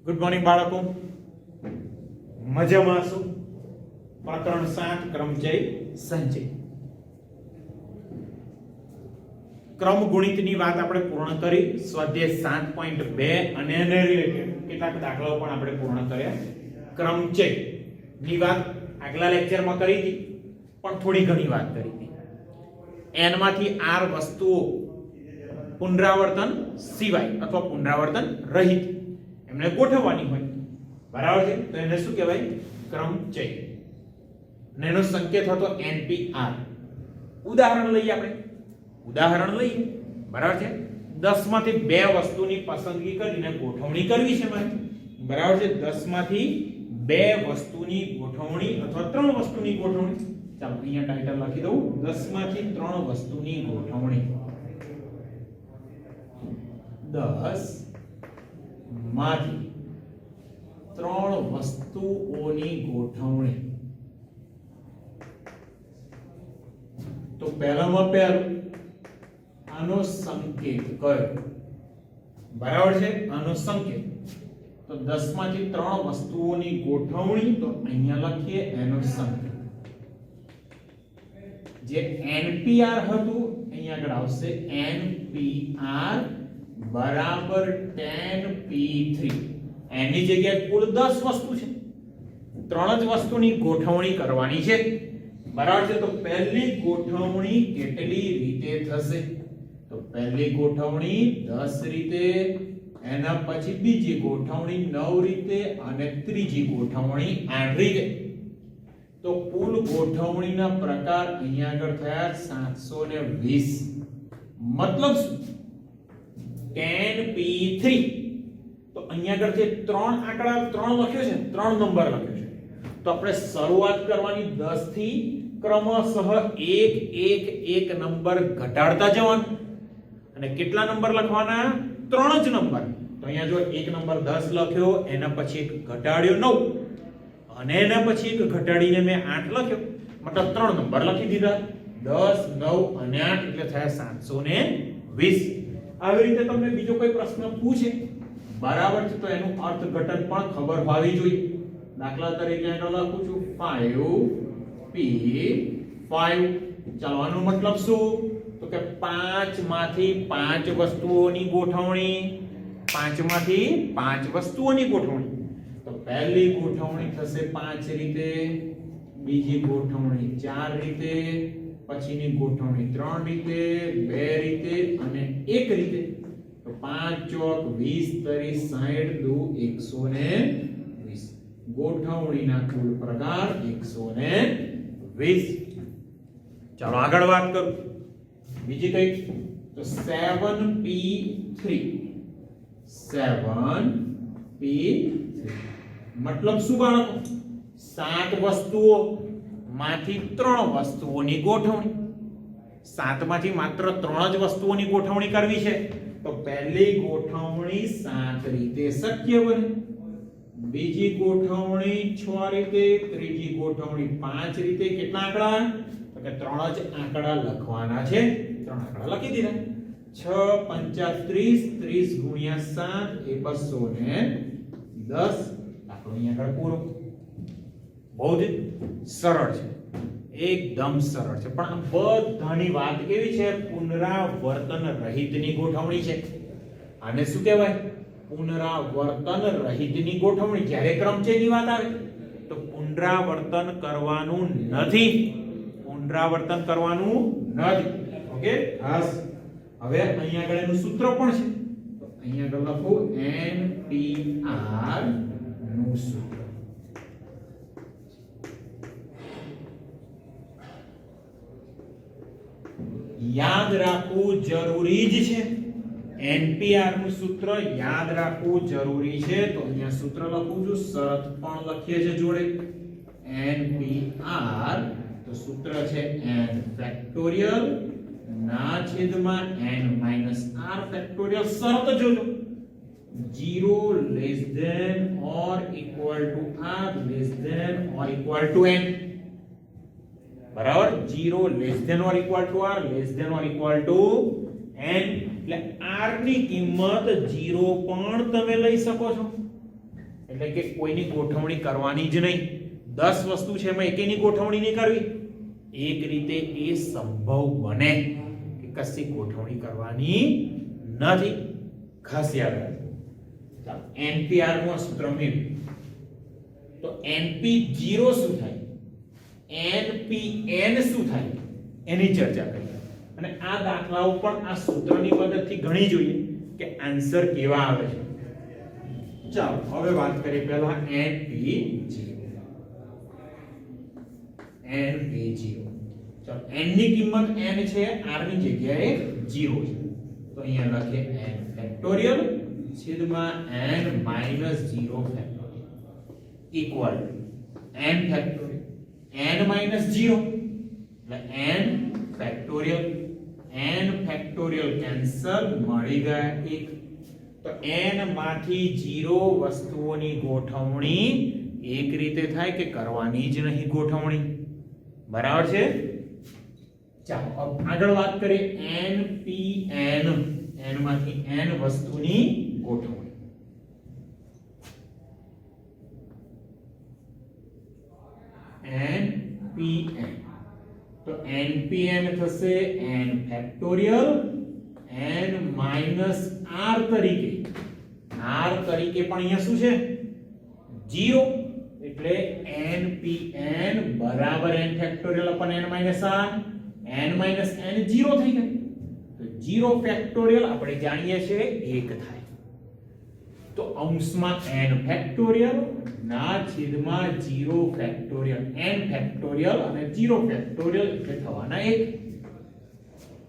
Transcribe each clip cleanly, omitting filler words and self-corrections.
Good morning બાળકો, મજામાં છો? પ્રકરણ 7 ક્રમચય સંચય ક્રમ ગુણિતની વાત આપણે પૂર્ણ કરી. સ્વાધ્યાય 7.2 અને એને રિલેટેડ કેટલાક દાખલાઓ પણ આપણે પૂર્ણ કર્યા. ક્રમચય ની વાત આગલા લેક્ચરમાં કરી હતી, પણ થોડી ઘણી વાત કરી હતી. n માંથી r વસ્તુઓ પુનરાવર્તન સિવાય અથવા પુનરાવર્તન રહિત એમને ગોઠવવાની હોય, બરાબર છે? તો એને શું કહેવાય? ક્રમચય. અને એનો સંકેત હતો npr. ઉદાહરણ લઈએ આપણે. ઉદાહરણ લઈએ, બરાબર છે? 10 માંથી 2 વસ્તુની પસંદગી કરીને ગોઠવણી કરવી છે મારે, બરાબર છે? 10 માંથી 2 વસ્તુની ગોઠવણી અથવા 3 વસ્તુની ગોઠવણી. ચાલો અહીંયા ટાઇટલ લખી દઉં, 10 માંથી 3 વસ્તુની ગોઠવણી. 10 માંથી 3 વસ્તુઓની ગોઠવણી. તો પહેલામાં પહેલું આનો સંકેત કયો? બરાબર છે? આનો સંકેત તો 10 માંથી 3 વસ્તુઓની ગોઠવણી, તો અહીંયા લખીએ એનો સંકેત. જે npr હતું અહીંયા આગળ આવશે npr બરાબર 10p3. એની જગ્યાએ કુલ 10 વસ્તુ છે, 3 જ વસ્તુની ગોઠવણી કરવાની છે, બરાબર છે? તો પહેલી ગોઠવણી કેટલી રીતે થશે? તો પહેલી ગોઠવણી 10 રીતે, એના પછી બીજી ગોઠવણી 9 રીતે અને ત્રીજી ગોઠવણી 8 રીતે. તો કુલ ગોઠવણીના પ્રકાર અહીંયા આગળ થયા 720. મતલબ શું? 10p3. તો અહીંયા આગળ જે 3 આંકડા 3 લખ્યો છે, 3 નંબર લખ્યો છે, તો આપણે શરૂઆત કરવાની 10 થી, ક્રમશઃ 1 નંબર ઘટાડતા જવાનું. અને કેટલા નંબર લખવાના? 3 જ નંબર. તો અહીંયા જો એક નંબર 10 લખ્યો, એના પછી એક ઘટાડ્યો 9, અને એના પછી એક ઘટાડીને મેં 8 લખ્યો, મતલબ 3 નંબર લખી દીધા. 10 9 અને 8 એટલે થયા 720. આવી રીતે તમને બીજો કોઈ પ્રશ્ન પૂછે, બરાબર છે, તો એનું અર્થઘટન પણ ખબર હોવી જોઈએ. દાખલા તરીકે અહીં લખું છું 5p5. ચાલો, આનો મતલબ શું? તો કે 5 માંથી 5 વસ્તુઓની ગોઠવણી. 5 માંથી 5 વસ્તુઓની ગોઠવણી. તો પહેલી ગોઠવણી થશે 5 રીતે, બીજી ગોઠવણી 4 રીતે, પછીની ગોઠવણી 3 રીતે, 2 રીતે અને 1 રીતે. તો 5 ચોક 20 તરી 60 દુ 120. ગોઠવણીના કુલ પ્રકાર 120. ચાલો આગળ વાત કરું. બીજી કઈ? તો 7p3. 7p3 મતલબ શું બાળકો? 7 વસ્તુઓ માંથી 3 વસ્તુઓની ગોઠવણી. 7 માંથી માત્ર 3 જ વસ્તુઓની ગોઠવણી કરવી છે, તો પહેલી ગોઠવણી 7 રીતે શક્ય બને, બીજી ગોઠવણી 6 રીતે, ત્રીજી ગોઠવણી 5 રીતે. કેટલા આંકડા? તો કે 3 જ આંકડા લખવાના છે. 3 આંકડા લખી દીધા. 6 5 30, 30 ગુણ્યા 7 એ 210. દાખલો અહીંયા આગળ પૂરો. બહુ જ સરળ છે, એકદમ સરળ છે. પણ આ બધાની વાત કેવી છે? પુનરાવર્તન રહિતની ગોઠવણી છે. આને શું કહેવાય? પુનરાવર્તન રહિતની ગોઠવણી. જ્યારે ક્રમચયની વાત આવે તો પુનરાવર્તન કરવાનું નથી, પુનરાવર્તન કરવાનું નથી. ઓકે, હાસ. હવે અહીંયા આગળ એનું સૂત્ર પણ છે, તો અહીંયા આગળ લખો npr નું સૂત્ર. યાદ રાખવું જરૂરી જ છે. npr નું સૂત્ર યાદ રાખવું જરૂરી છે. તો અહીંયા સૂત્ર લખું છું, શરત પણ લખીએ છે જોડે. npr તો સૂત્ર છે n ફેક્ટોરિયલ ના છેદમાં n માઈનસ r ફેક્ટોરિયલ. શરત જોજો, 0 less than or equal to r less than or equal to n. બરાબર? 0 less than or equal to r less than or equal to n. એટલે r ની કિંમત 0 પણ તમે લઈ શકો છો. એટલે કે કોઈની ગોઠવણી કરવાની જ નહીં. 10 વસ્તુ છે એમાં એકેની ગોઠવણી નહીં કરવી. એક રીતે એ સંભવ બને કે કશી ગોઠવણી કરવાની નથી. ખાસ યાદ રાખજો. ચાલો NPR નું સૂત્ર મેળવ્યું તો NP0 શું થાય, NPN શું થાય એની ચર્ચા કરીએ. અને આ દાખલાઓ પણ આ સૂત્રની મદદથી ગણી જોઈએ કે આન્સર કેવા આવે છે. ચાલો હવે વાત કરીએ પહેલા NP0. ચાલો n ની કિંમત n છે, r ની જગ્યાએ 0 છે, તો અહીંયા લખીએ n ફેક્ટોરિયલ છેદમાં n minus 0 factorial equal n factorial n minus 0 એટલે n ફેક્ટોરિયલ કેન્સલ, મળી ગયા 1. તો n માંથી 0 વસ્તુઓની ગોઠવણી એક રીતે થાય કે કરવાની જ નહીં ગોઠવણી. બરાબર છે. ચાલો આગળ વાત કરીએ NPN, n માંથી n વસ્તુની ગોઠવણી. NPN તો NPN થશે n factorial n minus r તરીકે. r તરીકે પણ અહીંયા શું છે 0, એટલે NPN બરાબર n factorial upon n minus r, n minus n 0 થઈ ગયું. તો 0 ફેક્ટોરિયલ આપણે જાણીએ છીએ 1 થાય. તો અંશમાં n ફેક્ટોરિયલ ના છેદમાં 0 ફેક્ટોરિયલ, n ફેક્ટોરિયલ અને 0 ફેક્ટોરિયલ એટલે થવાના 1.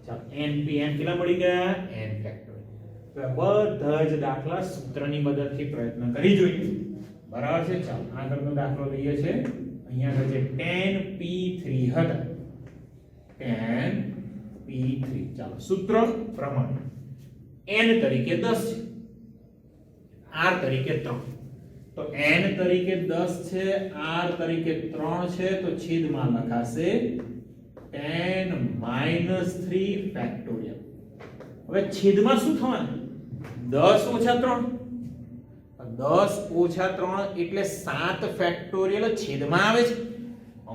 ચાલો NPN કેટલા મળી ગયા, n ફેક્ટોરિયલ. તો બધા જ દાખલા સૂત્રની મદદથી પ્રયત્ન કરી જોઈએ. બરાબર છે. ચાલો આગળનો દાખલો લઈએ છે. અહીંયા આગળ છે 10p3 હતા, 10p3. ચાલો સૂત્ર પ્રમાણે n તરીકે 10 છે, r તરીકે 3. તો n તરીકે 10 છે, r તરીકે 3 છે, તો છેદમાં લખાશે 10 માઈનસ 3 ફેક્ટોરિયલ. હવે છેદમાં શું થવાનું, 10 ઓછા 3. 10 ઓછા 3 એટલે 7 ફેક્ટોરિયલ છેદમાં આવે છે,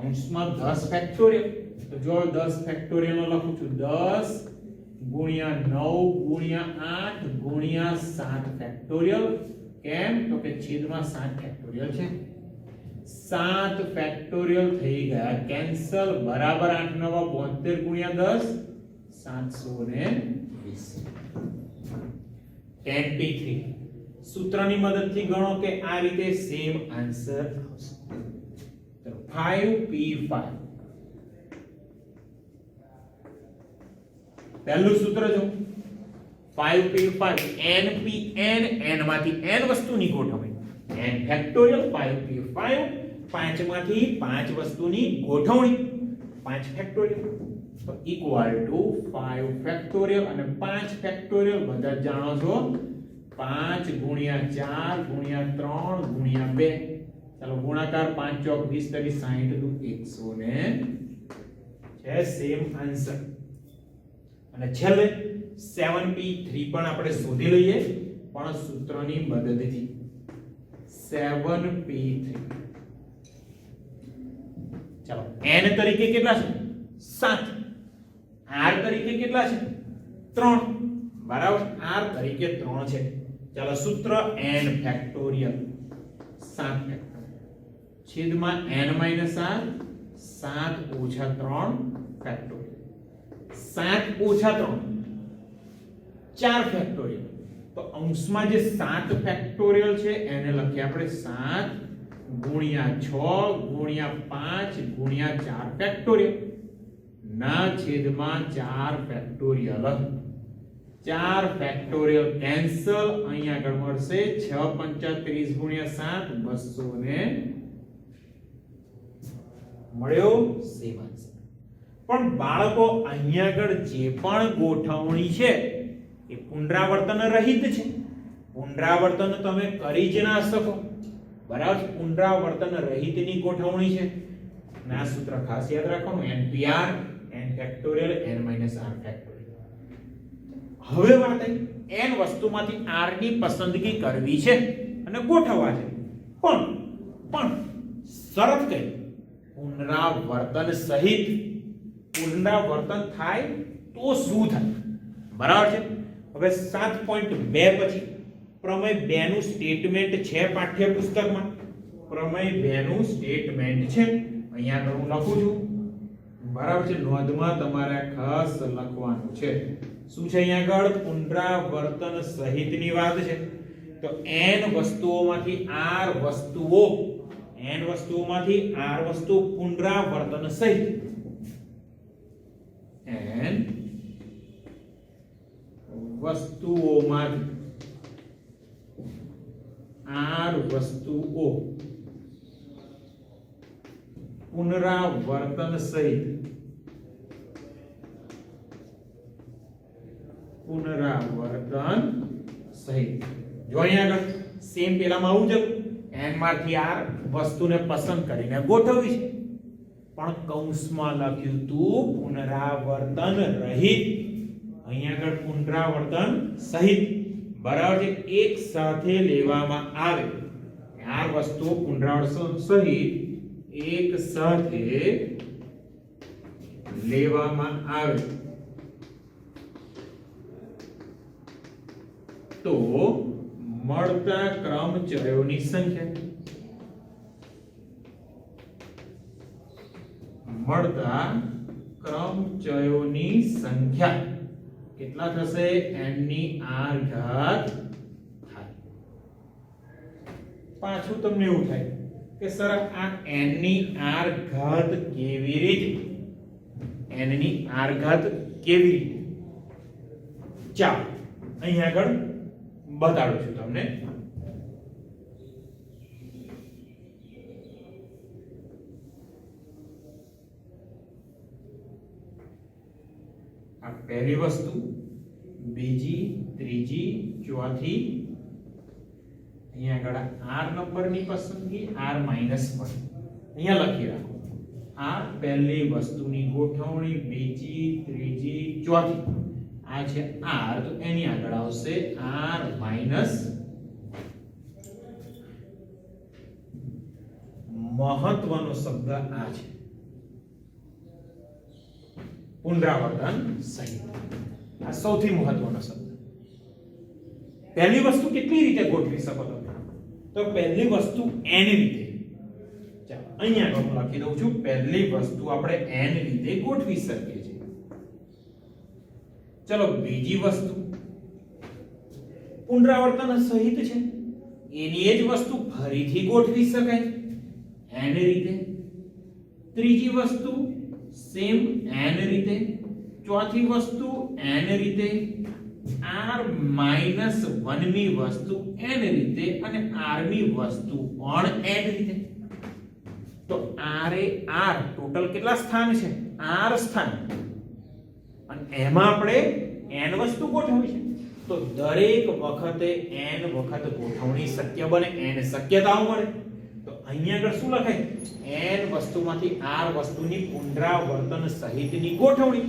અંશમાં 10 ફેક્ટોરિયલ. તો જો 10 ફેક્ટોરિયલ નો લખું છું, 10 ગુણ્યા 9 ગુણ્યા 8 ગુણ્યા 7 ફેક્ટોરિયલ. કેમ, તો કે છેદમાં 7 ફેક્ટોરિયલ છે. 7 ફેક્ટોરિયલ થઈ ગયા કેન્સલ, બરાબર 8 9 72 ગુણ્યા 10 720. 10p3 સૂત્રની મદદથી ગણો કે આ રીતે સેમ આન્સર આવશે. તો 5p5 પહેલું સૂત્ર જો 5p5 NPN, n માંથી n વસ્તુની ગોઠવણી, n ફેક્ટોરિયલ 5p5 5 માંથી 5 વસ્તુની ગોઠવણી 5 ફેક્ટોરિયલ. તો ઇક્વલ ટુ 5 ફેક્ટોરિયલ અને 5 ફેક્ટોરિયલ બધા જ જાણો છો, 5 ગુણ્યા 4 ગુણ્યા 3 ગુણ્યા 2. ચાલો ગુણાકાર 5 ચોક 20 તરી 60 દુ 100 ને છે સેમ આન્સર. અને છેલ્લે 7p3 પણ આપણે શોધી લઈએ પણ સૂત્રની મદદથી. 7p3 ચાલો n તરીકે કેટલા છે 7, r તરીકે કેટલા છે 3, બરાબર. r તરીકે 3 છે. ચાલો સૂત્ર n ફેક્ટોરિયલ 7 ફેક્ટોરિયલ છેદમાં n માઈનસ r 7 ઓછા 3 ફેક્ટોરિયલ. 7 ઓછા 3 4 ફેક્ટોરિયલ. તો અંશમાં જે 7 ફેક્ટોરિયલ છે એને લખીએ આપણે 7 ગુણ્યા 6 ગુણ્યા 5 ગુણ્યા 4 ફેક્ટોરિયલ ના છેદમાં 4 ફેક્ટોરિયલ. 4 ફેક્ટોરિયલ કેન્સલ, અહીંયા આગળ મળશે 6 5 30 ગુણ્યા 7 200 ને મળ્યો સેમ આન્સર. પણ બાળકો અહીંયા આગળ જે પણ ગોઠવણી છે એ પુનરાવર્તન રહિત છે. પુનરાવર્તન તમે કરી જ ના શકો, બરાબર. પુનરાવર્તન રહિતની ગોઠવણી છે. ના સૂત્ર ખાસ યાદ રાખવાનું, NPR n factorial n minus r factorial. હવે વાત આવી n વસ્તુમાંથી r ની પસંદગી કરવી છે અને ગોઠવવા છે. પણ શરત કઈ? પુનરાવર્તન સહિત. પુનરાવર્તન થાય તો શું થાય? બરાબર છે. હવે 7.2 પછી પ્રમેય 2 નું સ્ટેટમેન્ટ છે પાઠ્યપુસ્તકમાં. પ્રમેય 2 નું સ્ટેટમેન્ટ છે, અહીંયા હું લખું છું. બરાબર છે. નોંધમાં તમારે ખાસ લખવાનું છે. શું છે અહીંયા આગળ? પુનરાવર્તન સહિતની વાત છે. તો n વસ્તુઓમાંથી r વસ્તુઓ પુનરાવર્તન સહિત. n વસ્તુઓમાંથી r વસ્તુઓ પુનરાવર્તન સહિત જો અહીંયા આગળ સેમ પેલામાં આવું છે. n માંથી r વસ્તુને પસંદ કરીને ગોઠવવી છે, પણ કૌંસમાં લખ્યું તું પુનરાવર્તન રહિત. અહીંયા આગળ પુનરાવર્તન સહિત. બરાબર છે. એક સાથે લેવામાં આવે r વસ્તુઓ પુનરાવર્તન સહિત એક સાથે લેવામાં આવે તો મળતા ક્રમચયોની સંખ્યા કેટલા થશે? n ની r ઘાત થાય. પાછું તમને એવું થાય કે સર આ n ની r ઘાત કેવી રીતે? n ની r ઘાત કેવી રીતે? ચાલો અહીં આગળ બતાડું છું તમને. આ પહેલી વસ્તુ, બીજી, ત્રીજી, ચોથી. અહીંયા આગળ r નંબરની પસંદગી, r માઈનસ 1 અહીંયા લખી રાખો. આ પહેલી વસ્તુની ગોઠવણી, બીજી, ત્રીજી, ચોથી. આ છે r, તો એની આગળ આવશે r માઈનસ. મહત્વનો શબ્દ આ છે, પુનરાવર્તન સહિત. આ સૌથી મહત્વનો શબ્દ. પહેલી વસ્તુ કેટલી રીતે ગોઠવી શકો તમે? તો પહેલી વસ્તુ n રીતે. ચાલો અહીંયા હું લખી દઉં છું. પહેલી વસ્તુ આપણે n રીતે ગોઠવી શકીએ છીએ. ચલો બીજી વસ્તુ પુનરાવર્તન સહિત છે, એની જ વસ્તુ ફરીથી ગોઠવી શકાય n રીતે. ત્રીજી વસ્તુ સેમ n રીતે. ચોથી વસ્તુ n રીતે. r માઈનસ 1 ની વસ્તુ n રીતે અને r ની વસ્તુ પણ n રીતે. તો r એ r ટોટલ કેટલા સ્થાન છે? r સ્થાન. અને એમાં આપણે n વસ્તુ ગોઠવવી છે, તો દરેક વખતે n વખત ગોઠવણી શક્ય બને, n શક્યતાઓ મળે. તો અહીંયા આગળ શું લખાય? n વસ્તુમાંથી r વસ્તુની પુનરાવર્તન સહિતની ગોઠવણી.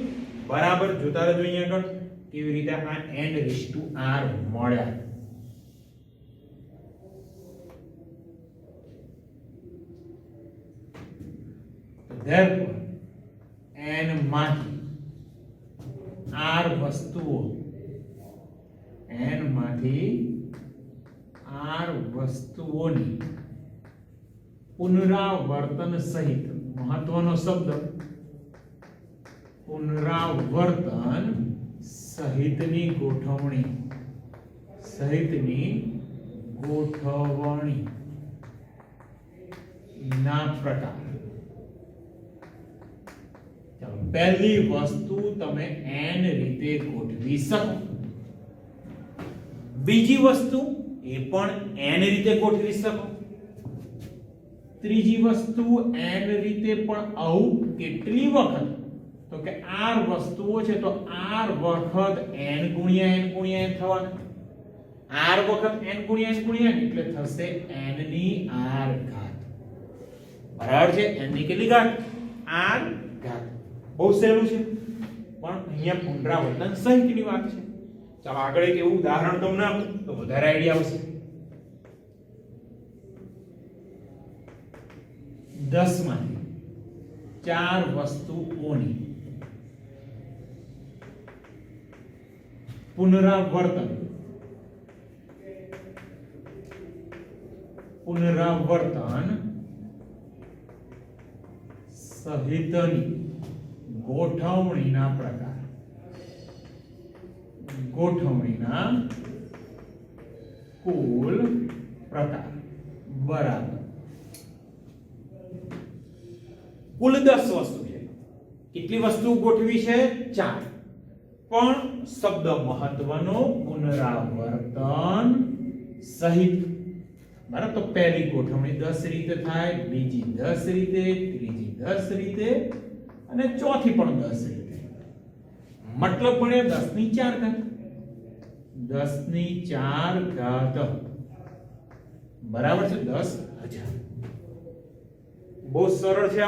બરાબર જોતા રહેજો અહીંયા આગળ કેવી રીતે આ n⁻r મળ્યા. therefore n માંથી r વસ્તુઓ વસ્તુઓની પુનરાવર્તન સહિત. મહત્વનો શબ્દ પુનરાવર્તન સહિતની ગોઠવણી. ના પ્રકાર. ચાલો પહેલી વસ્તુ તમે n રીતે ગોઠવી શકો. બીજી વસ્તુ એ પણ n રીતે ગોઠવી શકો. ત્રીજી વસ્તુ n રીતે પણ આવું કેટલી વખત? તો કે r વસ્તુઓ છે તો r વખત n ગુણ્યા n ગુણ્યા n થવાના. r વખત n ગુણ્યા n ગુણ્યા n એટલે થશે n ની r ઘાત. બરાબર છે? n ની કેટલી ઘાત? r ઘાત. બહુ સહેલું છે, પણ અહીંયા પુનરાવર્તન સહિતની વાત છે. ચાલો આગળ એક એવું ઉદાહરણ તમને આપું તો વધારે આઈડિયા આવશે. 10 માંથી 4 વસ્તુઓની પુનરાવર્તન સહિતની ગોઠવણીના પ્રકાર કુલ પ્રકાર બરાબર કુલ 10 વસ્તુ છે. કેટલી વસ્તુ ગોઠવી છે? 4. પણ શબ્દ મહત્વનો પુનરાવર્તન સહિત. બરાબર, તો પહેલી ગોઠવણી 10 રીતે થાય, બીજી 10 રીતે, ત્રીજી 10 રીતે અને ચોથી પણ 10 રીતે. મતલબ પડે 10 ની 4 ઘાત. 10 ની 4 ઘાત બરાબર છે 10,000. બહુ સરળ છે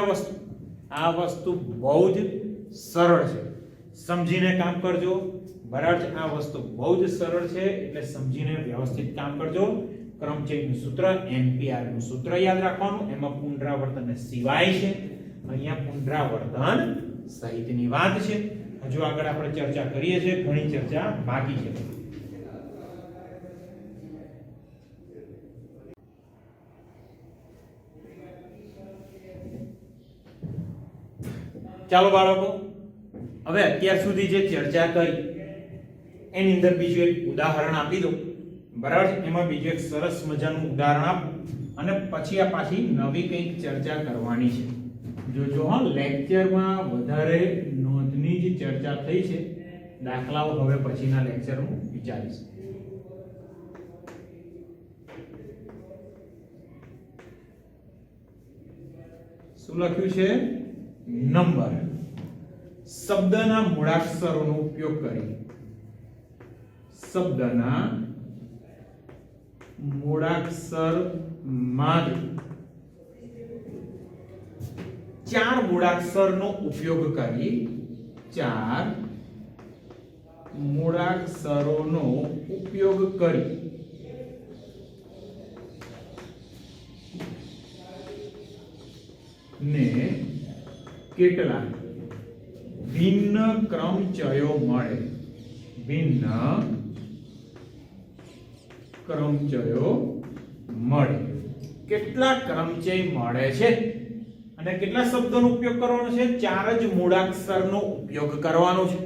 આ વસ્તુ બહુ જ સરળ છે. સમજીને કામ કરજો. બરાબર છે, આ વસ્તુ બહુ જ સરળ છે એટલે સમજીને વ્યવસ્થિત કામ કરજો. ક્રમચયનું સૂત્ર NPR નું સૂત્ર યાદ રાખવાનું. એમાં પુનરાવર્તન સિવાય છે, અહીંયા પુનરાવર્તન સહિતની વાત છે. હજુ આગળ આપણે ચર્ચા કરીએ છીએ, ઘણી ચર્ચા બાકી છે. ચાલો બાળકો, હવે અત્યાર સુધી જે ચર્ચા કરી એની અંદર બીજું એક ઉદાહરણ આપી દો. બરાબર છે, એમાં બીજું એક સરસ મજાનું ઉદાહરણ આપો અને પછી આ પાછી નવી કંઈક ચર્ચા કરવાની છે. જોજો હા, લેક્ચરમાં વધારે નોંધની જ ચર્ચા થઈ છે. દાખલાઓ હવે પછીના લેક્ચરમાં વિચારીશ. શું લખ્યું છે? નંબર. શબ્દના મૂળાક્ષરોનો ઉપયોગ કરી શબ્દના મૂળાક્ષરમાંથી 4 મૂળાક્ષરનો ઉપયોગ કરી 4 મૂળાક્ષરોનો ઉપયોગ કરી ને કેટલા ભિન્ન ક્રમચયો મળે. ભિન્ન ક્રમચયો મળે. કેટલા ક્રમચય મળે છે અને કેટલા શબ્દોનો ઉપયોગ કરવાનો છે? 4 જ મૂળાક્ષરનો ઉપયોગ કરવાનો છે.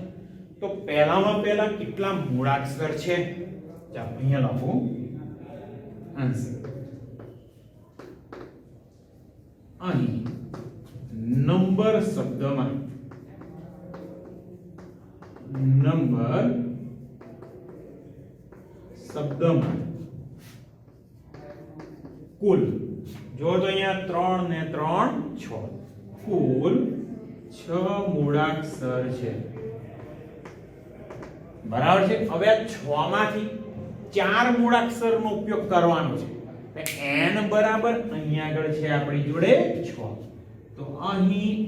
તો પહેલામાં પહેલા કેટલા મૂળાક્ષર છે? ચાલો અહીંયા લખો આન્સર. અહીં નંબર શબ્દમાં કુલ જો તો અહીંયા 3 ને 3 6 કુલ 6 મૂળાક્ષર છે. બરાબર છે. હવે આ 6 માંથી 4 મૂળાક્ષરનો ઉપયોગ કરવાનો છે. n બરાબર અહીંયા આગળ છે આપણી જોડે 6. તો અહીં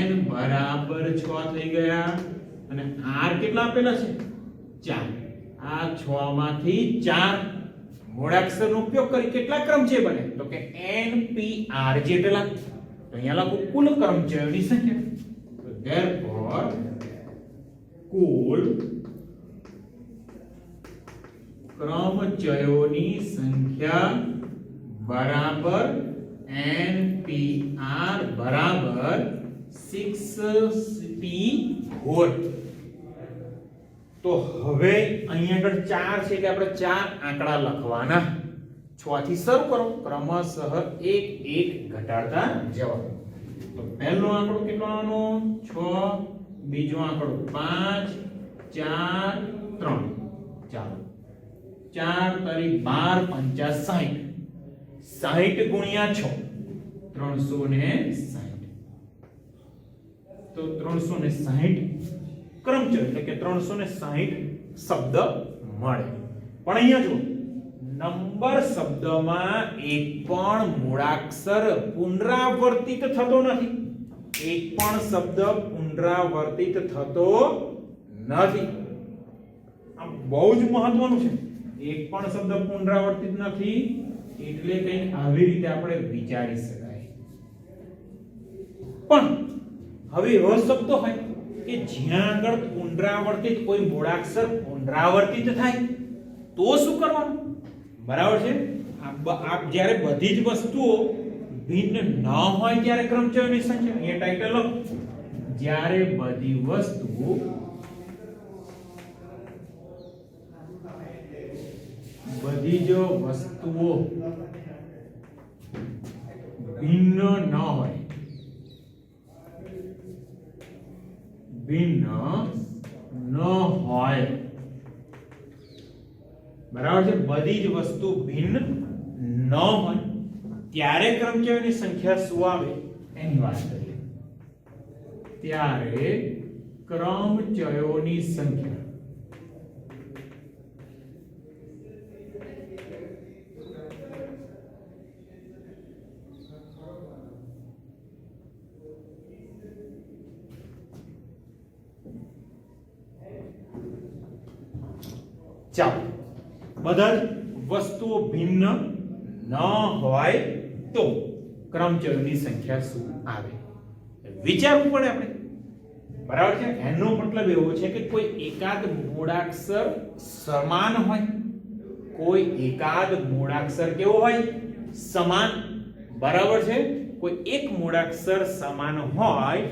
n બરાબર 6 થઈ ગયા અને r કેટલા આપેલા છે? 4. આ 6 માંથી 4 મૂળાક્ષરનો ઉપયોગ કરી કેટલા ક્રમચય બને? તો કે npr જેટલા. તો અહીંયા લખો કુલ ક્રમચયોની સંખ્યા. તો therefore કુલ ક્રમચયોની સંખ્યા બરાબર npr બરાબર 6p હોલ. તો હવે અહીંયા આગળ 4 છે એટલે આપણે 4 આંકડા લખવાના. 6 થી શરૂ કરો, ક્રમશઃ 1 1 ઘટાડતા જવાનું. તો પહેલો આંકડો કેટલો આવવાનો? 6. બીજો આંકડો 5 4 3. ચાલો 4 તારી 12 5 60. 60 ગુણ્યા 6 360. તો 360 ક્રમચય એટલે કે 360 શબ્દ મળે. પણ અહીંયા જો નંબર શબ્દમાં એક પણ મૂળાક્ષર પુનરાવર્તિત થતો નથી. એક પણ શબ્દ પુનરાવર્તિત થતો નથી. આ બહુ જ મહત્વનું છે. એક પણ શબ્દ પુનરાવર્તિત નથી એટલે કંઈક આવી રીતે આપણે વિચારી શકાય. પણ હવે એવો શબ્દ હોય કે જ્યાં આગળ પુનરાવર્તિત કોઈ મૂળાક્ષર પુનરાવર્તિત થાય તો શું કરવાનું? બરાબર છે. આપ જ્યારે બધી જ વસ્તુઓ ભિન્ન ન હોય ત્યારે ક્રમચયોની સંખ્યા, અહીંયા ટાઇટલ લખો, જ્યારે બધી વસ્તુઓ બધી જ વસ્તુઓ ભિન્ન ન હોય, ભિન્ન ન હોય, બરાબર છે, બધી જ વસ્તુ ભિન્ન ન હોય ત્યારે ક્રમચયોની સંખ્યા શું આવે એની વાત કરીએ. ત્યારે ક્રમચયોની સંખ્યા ચાલો, બધા જ વસ્તુઓ ભિન્ન ન હોય તો ક્રમચયોની સંખ્યા શું આવે વિચારવું પડે આપણે. બરાબર છે. એનો મતલબ એવો છે કે કોઈ એકાદ મૂળાક્ષર સમાન હોય, કોઈ એકાદ મૂળાક્ષર કેવો હોય સમાન. બરાબર છે. કોઈ એક મૂળાક્ષર સમાન હોય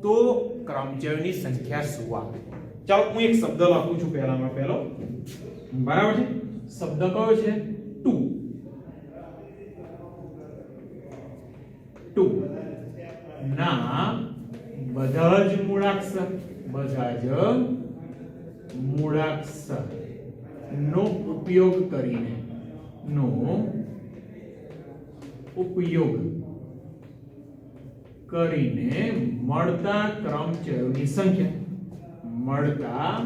તો ક્રમચયોની સંખ્યા શું આવે. ચાલો હું એક શબ્દ લખું છું પહેલામાં પહેલો. બરાબર છે. શબ્દ કયો છે? ટુ. ટુ ના બધા જ મૂળાક્ષર, બધા જ મૂળાક્ષર નો ઉપયોગ કરીને, નો ઉપયોગ કરીને મળતા ક્રમચયોની સંખ્યા, મળતા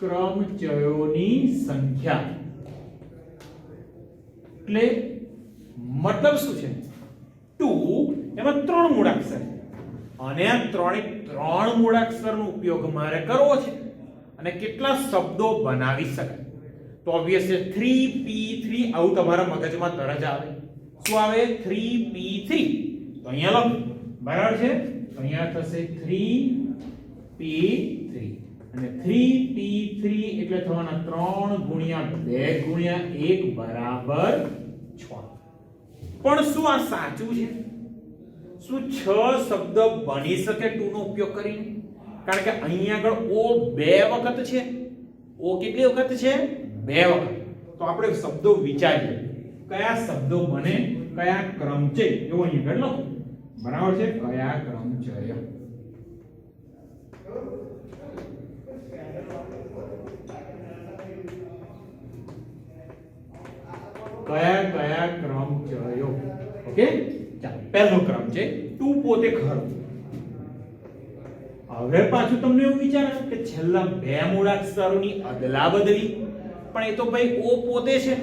ક્રમચયોની સંખ્યા. એટલે મતલબ શું છે? ટુ એમાં ત્રણ મૂળાક્ષર અને આ ત્રણ મૂળાક્ષરનો ઉપયોગ મારે કરવો છે અને કેટલા શબ્દો બનાવી શકાય. તો ઓબ્વિયસલી 3p3 આવું તમારા મગજમાં તરત જ આવે. શું આવે? 3p3. તો અહીંયા લખો. બરાબર છે. તો અહીંયા થશે 3p3 અને 3p3 એટલે થવાના 3 ગુણ્યા 2 ગુણ્યા 1 બરાબર 6. પણ શું આ સાચું છે? શું 6 શબ્દ બની શકે 2 નો ઉપયોગ કરીને? કારણ કે અહીંયા આગળ ઓ 2 વખત છે. ઓ કેટલી વખત છે? 2 વખત. તો આપણે શબ્દો વિચારીએ કયા શબ્દો બને, કયા ક્રમચય. એવો અહીં આગળ લખો. બરાબર છે. કયા ક્રમચય, કયા કયા ક્રમચયો. ઓકે. ચાલો પહેલો ક્રમ છે ટુ પોતે ખરો. હવે પાછું તમને એવું વિચારો કે છેલ્લા બે મૂળાક્ષરોની અદલા બદલી, પણ એ તો ભાઈ ઓ પોતે છે.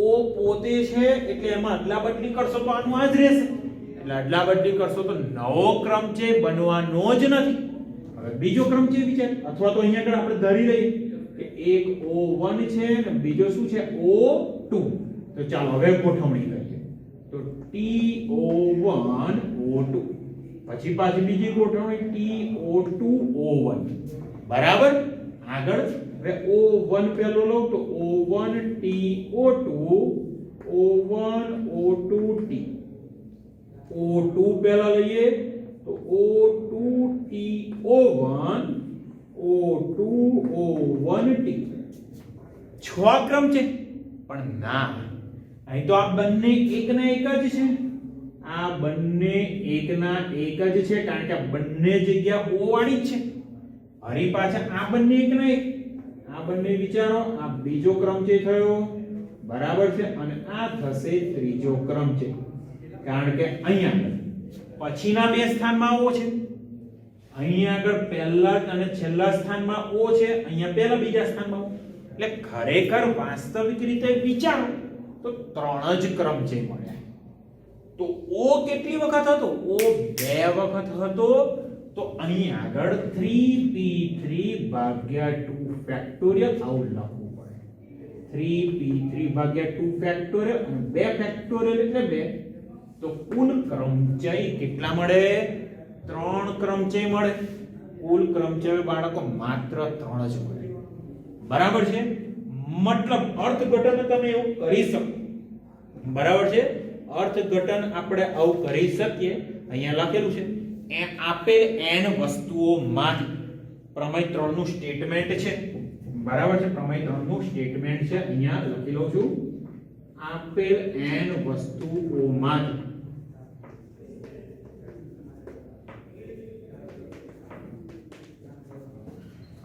ઓ પોતે છે એટલે એમાં અદલા બદલી કરશો તો આનું આ જ રહેશે. એટલે અદલા બદલી કરશો તો નવો ક્રમ છે બનવાનો જ નથી. હવે બીજો ક્રમ છે વિચાર, અથવા તો અહીંયા આગળ આપણે ધરી લઈએ કે એક O1 છે અને બીજો શું છે O2. તો ચાલો હવે ગોઠવણી કરીએ. તો TO1 O2, પછી પાછી બીજી ગોઠવણી TO2 O1. બરાબર. આગળ હવે O1 પહેલો લો તો O1 TO2, O1 O2 T. O2 પહેલા લઈએ તો O2 TO1, O2 O1 T. 6 ક્રમ છે. પણ ના, અહીં તો આ બંને એકના એક જ છે. આ બંને એકના એક જ છે કારણ કે આ બંને જગ્યા O વાળી જ છે. હરી પાછા આ બંને એકના એક. આ બંને વિચારો, આ બીજો ક્રમ છે થયો. બરાબર છે. અને આ થશે ત્રીજો ક્રમ છે. કારણ કે અહીંયા પછીના બે સ્થાનમાં O છે. અહીંયા આગળ પહેલા અને છેલ્લા સ્થાનમાં O છે, અહીંયા પહેલા બીજા સ્થાનમાં O. એટલે ખરેખર વાસ્તવિક રીતે વિચારો તો ત્રણ જ ક્રમ છે મળ્યા. તો O કેટલી વખત હતો? O 2 વખત હતો. તો અહીં આગળ 3p3 ભાગ્યા 2 ફેક્ટોરિયલ આવું લખવું પડે. 3p3 ભાગ્યા 2 ફેક્ટોરિયલ અને 2 ફેક્ટોરિયલ એટલે 2. તો કુલ ક્રમચય કેટલા મળે? 3 ક્રમચય મળે. કુલ ક્રમચય બાળકો માત્ર 3 જ મળે. બરાબર છે? મતલબ અર્થઘટન તમે એવું કરી શકો. બરાબર છે? અર્થઘટન આપણે આવું કરી શકીએ. અહીંયા લખેલું છે આપેલ n વસ્તુઓમાંથી પ્રમેય 3 નું સ્ટેટમેન્ટ છે. બરાબર છે? પ્રમેય 3 નું સ્ટેટમેન્ટ છે. અહીંયા લખેલો છું આપેલ n વસ્તુઓમાંથી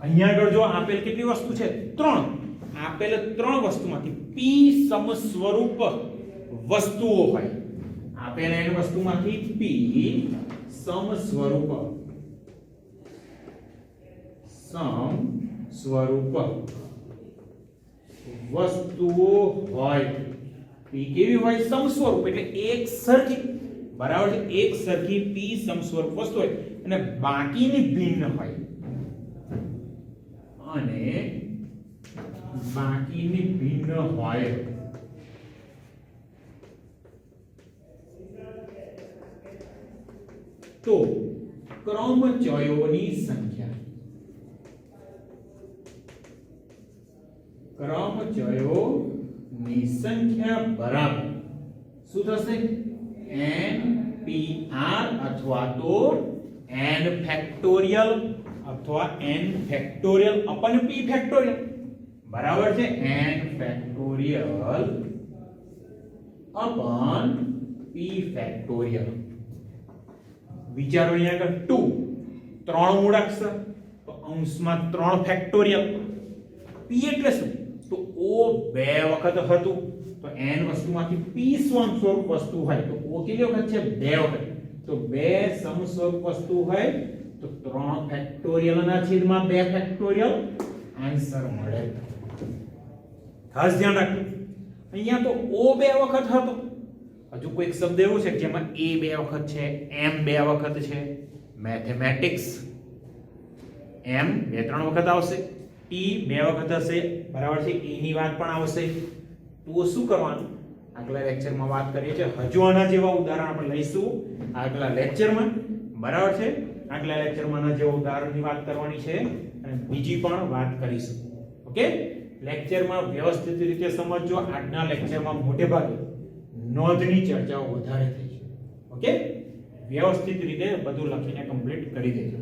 અહીંયા આગળ જો આપેલ કેટલી વસ્તુ છે? 3. આપેલ 3 વસ્તુમાંથી p સમસ્વરૂપ વસ્તુઓ હોય. આપેલ n વસ્તુમાંથી p સમસ્વરૂપ વસ્તુઓ હોય. p કેવી હોય? સમસ્વરૂપ એટલે એક સરખી. બરાબર છે? એક સરખી p સમસ્વરૂપ વસ્તુ હોય અને બાકીની ભિન્ન હોય. અને બાકીની ભિન્ન હોય. તો ક્રમચયોની સંખ્યા બરાબર શું થશે? npr અથવા તો n ફેક્ટોરિયલ અથવા n factorial upon p factorial. બરાબર છે? n factorial upon p factorial. વિચારો અહીંયા આગળ 2 3 મૂળાક્ષર તો અંશમાં 3 ફેક્ટોરિયલ. p એટલે શું? તો o 2 વખત હતું તો n વસ્તુમાંથી p સમસ્વરૂપ વસ્તુ હોય તો o કેટલી વખત છે? 2 વખત. તો 2 સમસ્વરૂપ વસ્તુ હોય તો 3 ફેક્ટોરિયલ ના છેદમાં 2 ફેક્ટોરિયલ આન્સર મળે. ખાસ ધ્યાન રાખજો. અહીંયા તો o 2 વખત હતો. હજુ કોઈ શબ્દ એવો છે જેમાં a 2 વખત છે, m 2 વખત છે. મેથેમેટિક્સ m 2-3 વખત આવશે, t 2 વખત હશે. બરાબર છે? a ની વાત પણ આવશે. તો શું કરવાનું? આગલા લેક્ચરમાં વાત કરીએ છીએ. હજુ આના જેવા ઉદાહરણ આપણે લઈશું આગલા લેક્ચરમાં. બરાબર છે? આગલા લેક્ચરમાં આના જેવા ઉદાહરણની વાત કરવાની છે અને બીજી પણ વાત કરીશું. ઓકે? લેક્ચરમાં વ્યવસ્થિત રીતે સમજજો. આજના લેક્ચરમાં મોટે ભાગે નોંધની ચર્ચાઓ વધારે થઈ છે. ઓકે? વ્યવસ્થિત રીતે બધું લખીને કમ્પ્લીટ કરી દેજો.